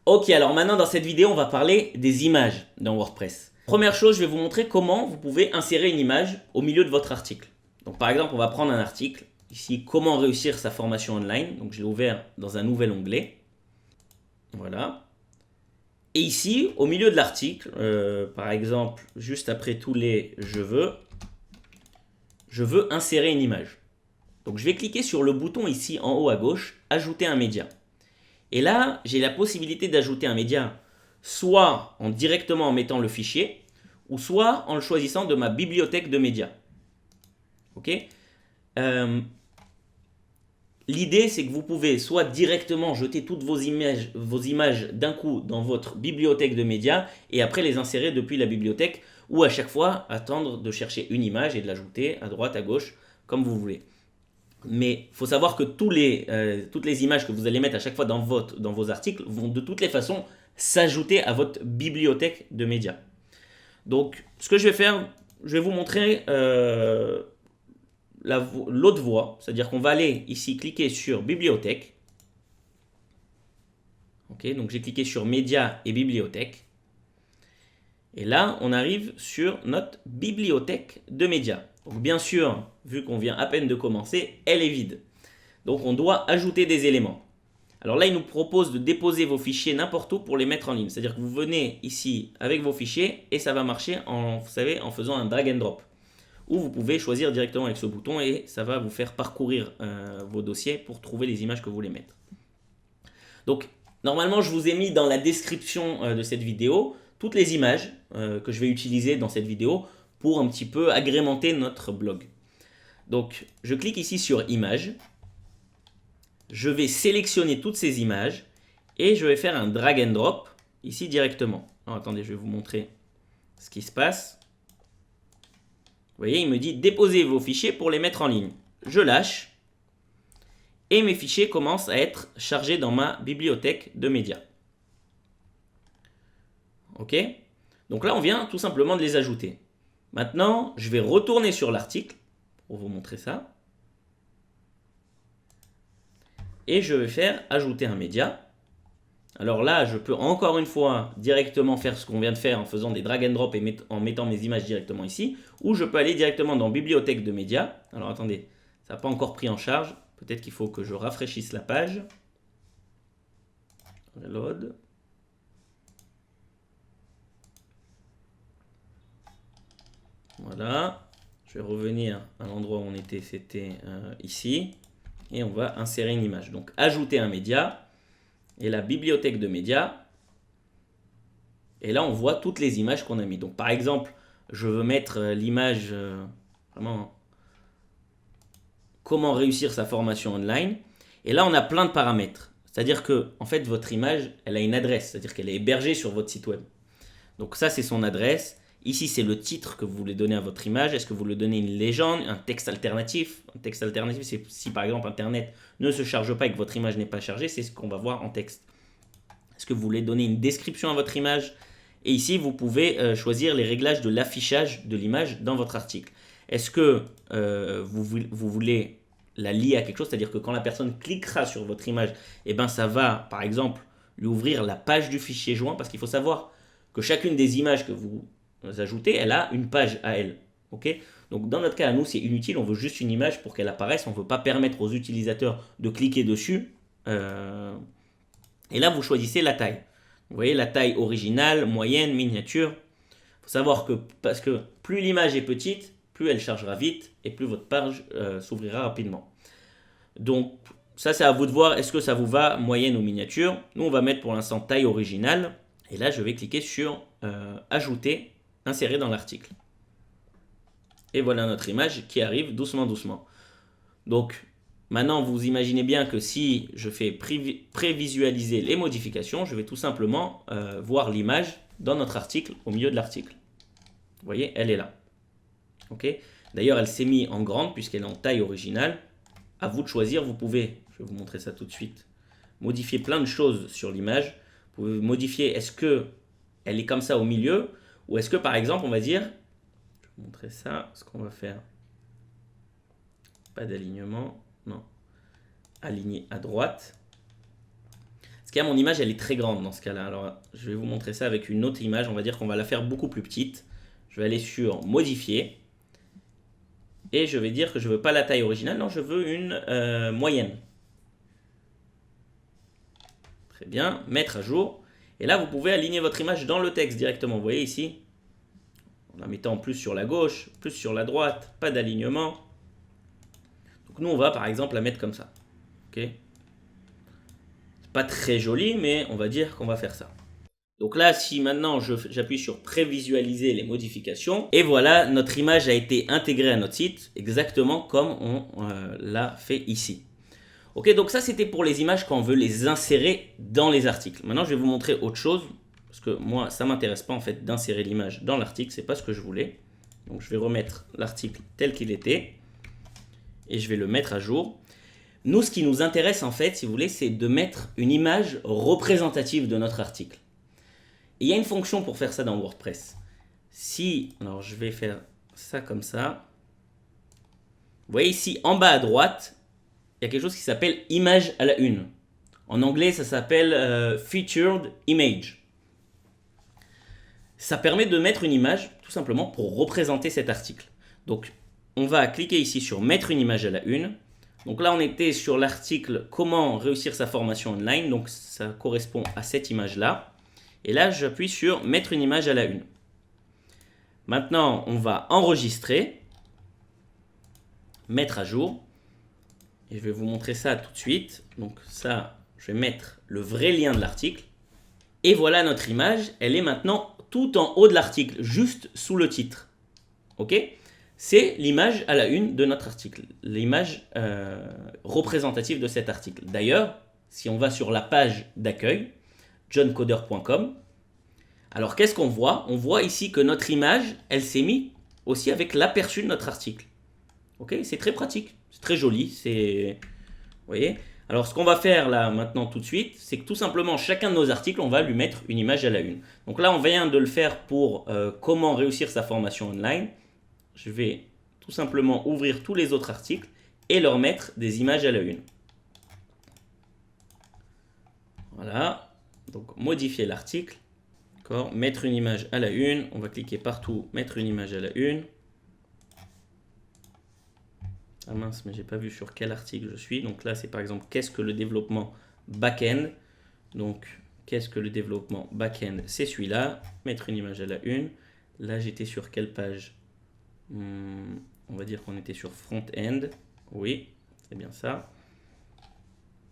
Ok, alors maintenant dans cette vidéo, on va parler des images dans WordPress. Première chose, je vais vous montrer comment vous pouvez insérer une image au milieu de votre article. Donc par exemple, on va prendre un article, ici, comment réussir sa formation online. Donc je l'ai ouvert dans un nouvel onglet. Voilà. Et ici, au milieu de l'article, par exemple, juste après tous les je veux insérer une image. Donc je vais cliquer sur le bouton ici en haut à gauche, ajouter un média. Et là, j'ai la possibilité d'ajouter un média soit directement en mettant le fichier, ou soit en le choisissant de ma bibliothèque de médias. Ok. L'idée, c'est que vous pouvez soit directement jeter toutes vos images d'un coup dans votre bibliothèque de médias et après les insérer depuis la bibliothèque, ou à chaque fois attendre de chercher une image et de l'ajouter à droite, à gauche, comme vous voulez. Mais il faut savoir que toutes les images que vous allez mettre à chaque fois dans vos articles vont de toutes les façons s'ajouter à votre bibliothèque de médias. Donc, ce que je vais faire, je vais vous montrer l'autre voie, c'est-à-dire qu'on va aller ici cliquer sur bibliothèque. Ok, donc j'ai cliqué sur médias et bibliothèque. Et là, on arrive sur notre bibliothèque de médias. Donc bien sûr, vu qu'on vient à peine de commencer, elle est vide. Donc on doit ajouter des éléments. Alors là, il nous propose de déposer vos fichiers n'importe où pour les mettre en ligne. C'est-à-dire que vous venez ici avec vos fichiers et ça va marcher vous savez, en faisant un drag and drop. Ou vous pouvez choisir directement avec ce bouton et ça va vous faire parcourir vos dossiers pour trouver les images que vous voulez mettre. Donc normalement, je vous ai mis dans la description de cette vidéo toutes les images que je vais utiliser dans cette vidéo pour un petit peu agrémenter notre blog. Donc je clique ici sur images. Je vais sélectionner toutes ces images et je vais faire un drag and drop ici directement. Alors, attendez, je vais vous montrer ce qui se passe. Vous voyez, il me dit déposez vos fichiers pour les mettre en ligne. Je lâche et mes fichiers commencent à être chargés dans ma bibliothèque de médias. Ok? Donc là, on vient tout simplement de les ajouter. Maintenant, je vais retourner sur l'article pour vous montrer ça. Et je vais faire ajouter un média. Alors là, je peux encore une fois directement faire ce qu'on vient de faire en faisant des drag and drop et en mettant mes images directement ici. Ou je peux aller directement dans bibliothèque de médias. Alors attendez, ça n'a pas encore pris en charge. Peut-être qu'il faut que je rafraîchisse la page. Reload. Voilà. Je vais revenir à l'endroit où on était, c'était ici. Et on va insérer une image. Donc ajouter un média. Et la bibliothèque de médias. Et là, on voit toutes les images qu'on a mis. Donc par exemple, je veux mettre l'image vraiment comment réussir sa formation online. Et là, on a plein de paramètres. C'est-à-dire que en fait, votre image, elle a une adresse. C'est-à-dire qu'elle est hébergée sur votre site web. Donc ça, c'est son adresse. Ici, c'est le titre que vous voulez donner à votre image. Est-ce que vous voulez donner une légende, un texte alternatif? Un texte alternatif, c'est si par exemple Internet ne se charge pas et que votre image n'est pas chargée, c'est ce qu'on va voir en texte. Est-ce que vous voulez donner une description à votre image? Et ici, vous pouvez choisir les réglages de l'affichage de l'image dans votre article. Est-ce que vous voulez la lier à quelque chose? C'est-à-dire que quand la personne cliquera sur votre image, eh ben, ça va, par exemple, lui ouvrir la page du fichier joint, parce qu'il faut savoir que chacune des images que vous ajoutez, elle a une page à elle. Okay? Donc dans notre cas, à nous, c'est inutile, on veut juste une image pour qu'elle apparaisse, on ne veut pas permettre aux utilisateurs de cliquer dessus. Et là, vous choisissez la taille. Vous voyez la taille originale, moyenne, miniature. Il faut savoir que parce que plus l'image est petite, plus elle chargera vite et plus votre page s'ouvrira rapidement. Donc ça, c'est à vous de voir, est-ce que ça vous va, moyenne ou miniature. Nous, on va mettre pour l'instant taille originale. Et là, je vais cliquer sur ajouter, insérer dans l'article. Et voilà notre image qui arrive doucement, doucement. Donc, maintenant, vous imaginez bien que si je fais prévisualiser les modifications, je vais tout simplement voir l'image dans notre article, au milieu de l'article. Vous voyez, elle est là. Okay. D'ailleurs, elle s'est mise en grande puisqu'elle est en taille originale. À vous de choisir, vous pouvez, je vais vous montrer ça tout de suite, modifier plein de choses sur l'image. Vous pouvez modifier, est-ce qu'elle est comme ça au milieu, ou est-ce que par exemple, on va dire, je vais vous montrer ça, ce qu'on va faire. Pas d'alignement, non. Aligné à droite. Ce qu'il y a mon image, elle est très grande dans ce cas-là. Alors, je vais vous montrer ça avec une autre image. On va dire qu'on va la faire beaucoup plus petite. Je vais aller sur modifier. Et je vais dire que je ne veux pas la taille originale. Non, je veux une moyenne. Très bien. Mettre à jour. Et là, vous pouvez aligner votre image dans le texte directement. Vous voyez ici, en la mettant plus sur la gauche, plus sur la droite, pas d'alignement. Donc nous, on va par exemple la mettre comme ça. Ok. Pas très joli, mais on va dire qu'on va faire ça. Donc là, si maintenant j'appuie sur prévisualiser les modifications, et voilà, notre image a été intégrée à notre site, exactement comme on l'a fait ici. Ok, donc ça c'était pour les images quand on veut les insérer dans les articles. Maintenant, je vais vous montrer autre chose, parce que moi, ça ne m'intéresse pas en fait d'insérer l'image dans l'article, c'est pas ce que je voulais. Donc je vais remettre l'article tel qu'il était, et je vais le mettre à jour. Nous, ce qui nous intéresse en fait, si vous voulez, c'est de mettre une image représentative de notre article. Et il y a une fonction pour faire ça dans WordPress. Alors je vais faire ça comme ça. Vous voyez ici, en bas à droite, il y a quelque chose qui s'appelle image à la une. En anglais, ça s'appelle featured image. Ça permet de mettre une image, tout simplement, pour représenter cet article. Donc, on va cliquer ici sur mettre une image à la une. Donc là, on était sur l'article comment réussir sa formation online. Donc, ça correspond à cette image-là. Et là, j'appuie sur mettre une image à la une. Maintenant, on va enregistrer, mettre à jour. Et je vais vous montrer ça tout de suite. Donc ça, je vais mettre le vrai lien de l'article. Et voilà notre image. Elle est maintenant tout en haut de l'article, juste sous le titre. Ok ? C'est l'image à la une de notre article. L'image représentative de cet article. D'ailleurs, si on va sur la page d'accueil, johncoder.com, alors qu'est-ce qu'on voit ? On voit ici que notre image, elle s'est mise aussi avec l'aperçu de notre article. Ok ? C'est très pratique. C'est très joli, vous voyez. Alors, ce qu'on va faire là maintenant tout de suite, c'est que tout simplement, chacun de nos articles, on va lui mettre une image à la une. Donc là, on vient de le faire pour comment réussir sa formation online. Je vais tout simplement ouvrir tous les autres articles et leur mettre des images à la une. Voilà. Donc, modifier l'article. D'accord. Mettre une image à la une. On va cliquer partout, mettre une image à la une. Ah mince, mais j'ai pas vu sur quel article je suis. Donc là, c'est par exemple, qu'est-ce que le développement back-end ? Donc, qu'est-ce que le développement back-end ? C'est celui-là. Mettre une image à la une. Là, j'étais sur quelle page ? On va dire qu'on était sur front-end. Oui, c'est bien ça.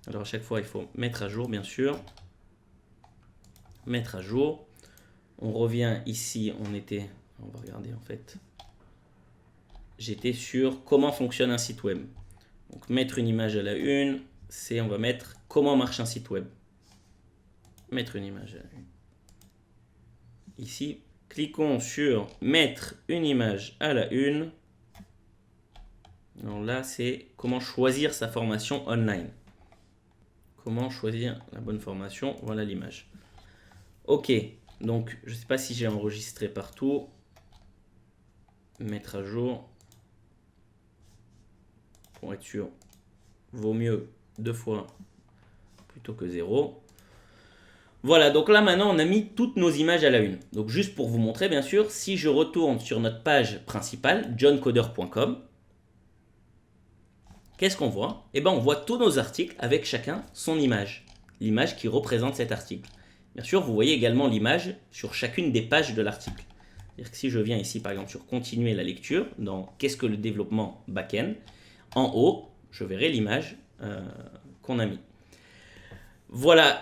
Alors, à chaque fois, il faut mettre à jour, bien sûr. Mettre à jour. On revient ici, on va regarder en fait. J'étais sur comment fonctionne un site web. Donc mettre une image à la une, on va mettre comment marche un site web. Mettre une image à la une. Ici, cliquons sur mettre une image à la une. Alors là, c'est comment choisir sa formation online. Comment choisir la bonne formation, voilà l'image. Ok, donc je ne sais pas si j'ai enregistré partout. Mettre à jour. Pour être sûr, vaut mieux 2 fois plutôt que 0. Voilà, donc là maintenant on a mis toutes nos images à la une. Donc juste pour vous montrer bien sûr, si je retourne sur notre page principale, johncoder.com, qu'est-ce qu'on voit ? Eh bien on voit tous nos articles avec chacun son image, l'image qui représente cet article. Bien sûr, vous voyez également l'image sur chacune des pages de l'article. C'est-à-dire que si je viens ici par exemple sur continuer la lecture, dans qu'est-ce que le développement back-end, en haut, je verrai l'image qu'on a mis. Voilà,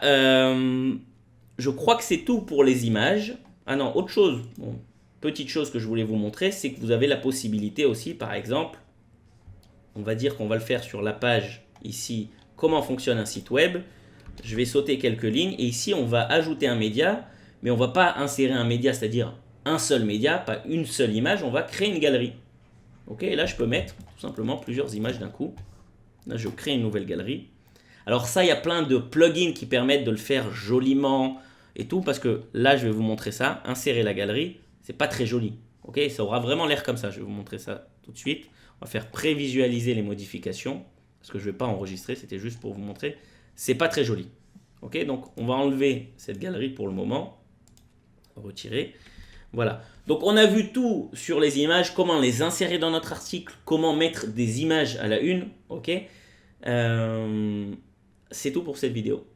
je crois que c'est tout pour les images. Ah non, autre chose, petite chose que je voulais vous montrer, c'est que vous avez la possibilité aussi, par exemple, on va dire qu'on va le faire sur la page ici, comment fonctionne un site web. Je vais sauter quelques lignes et ici, on va ajouter un média, mais on ne va pas insérer un média, c'est-à-dire un seul média, pas une seule image, on va créer une galerie. Ok, et là, je peux mettre tout simplement plusieurs images d'un coup. Là, je crée une nouvelle galerie. Alors ça, il y a plein de plugins qui permettent de le faire joliment et tout, parce que là, je vais vous montrer ça. Insérer la galerie, c'est pas très joli. Ok, ça aura vraiment l'air comme ça. Je vais vous montrer ça tout de suite. On va faire prévisualiser les modifications, parce que je ne vais pas enregistrer, c'était juste pour vous montrer. C'est pas très joli. Ok, donc on va enlever cette galerie pour le moment. Retirer. Voilà. Donc on a vu tout sur les images, comment les insérer dans notre article, comment mettre des images à la une. Ok. C'est tout pour cette vidéo.